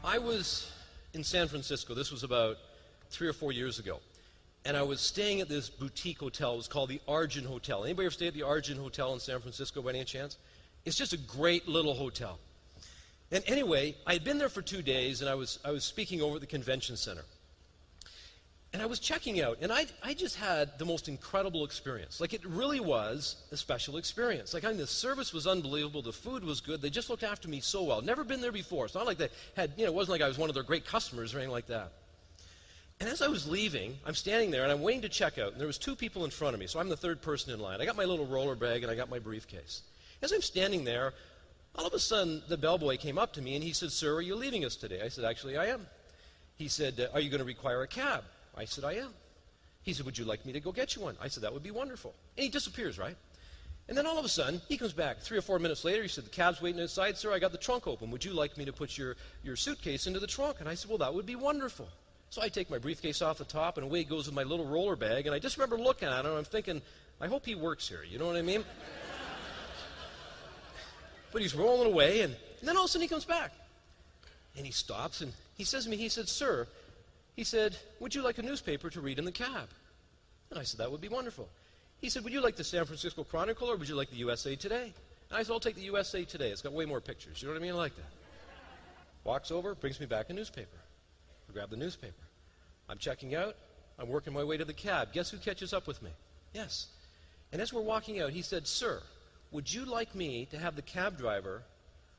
I was in San Francisco. This was about 3 or 4 years ago. And I was staying at this boutique hotel. It was called the Argent Hotel. Anybody ever stay at the Argent Hotel in San Francisco by any chance? It's just a great little hotel. And anyway, I had been there for 2 days, and I was speaking over at the convention center. And I was checking out, and I just had the most incredible experience. Like, it really was a special experience. Like, the service was unbelievable. The food was good. They just looked after me so well. Never been there before. It's not like they had, it wasn't like I was one of their great customers or anything like that. And as I was leaving, I'm standing there, and I'm waiting to check out. And there was 2 people in front of me, so I'm the 3rd person in line. I got my little roller bag, and I got my briefcase. As I'm standing there, all of a sudden, the bellboy came up to me, and he said, "Sir, are you leaving us today?" I said, "Actually, I am." He said, "Are you going to require a cab?" I said, "I am." He said, "Would you like me to go get you one?" I said, "That would be wonderful." And he disappears, right? And then all of a sudden, he comes back 3 or 4 minutes later. He said, "The cab's waiting outside, sir. I got the trunk open. Would you like me to put your suitcase into the trunk?" And I said, "Well, that would be wonderful." So I take my briefcase off the top, and away it goes with my little roller bag. And I just remember looking at him, and I'm thinking, I hope he works here. You know what I mean? But he's rolling away, and then all of a sudden he comes back. And he stops, and he says to me, he said, "Sir," he said, "would you like a newspaper to read in the cab?" And I said, "That would be wonderful." He said, "Would you like the San Francisco Chronicle, or would you like the USA Today?" And I said, "I'll take the USA Today. It's got way more pictures." You know what I mean? I like that. Walks over, brings me back a newspaper. I grab the newspaper. I'm checking out. I'm working my way to the cab. Guess who catches up with me? Yes. And as we're walking out, he said, "Sir, would you like me to have the cab driver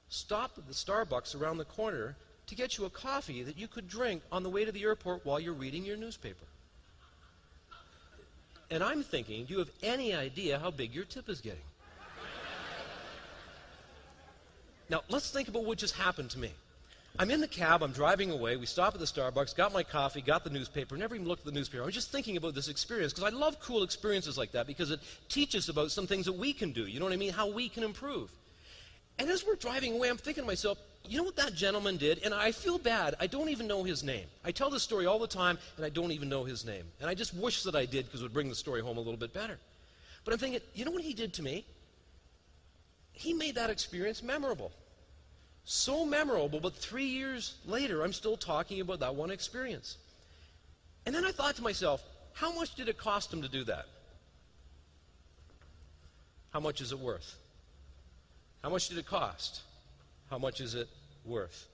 stop at the Starbucks around the corner to get you a coffee that you could drink on the way to the airport while you're reading your newspaper?" And I'm thinking, do you have any idea how big your tip is getting? Now, let's think about what just happened to me. I'm in the cab, I'm driving away, we stop at the Starbucks, got my coffee, got the newspaper, never even looked at the newspaper. I was just thinking about this experience, because I love cool experiences like that, because it teaches about some things that we can do, you know what I mean, how we can improve. And as we're driving away, I'm thinking to myself, you know what that gentleman did? And I feel bad, I don't even know his name. I tell this story all the time, and I don't even know his name. And I just wish that I did, because it would bring the story home a little bit better. But I'm thinking, you know what he did to me? He made that experience memorable. So memorable, but 3 years later, I'm still talking about that one experience. And then I thought to myself, how much did it cost him to do that? How much is it worth? How much did it cost? How much is it worth?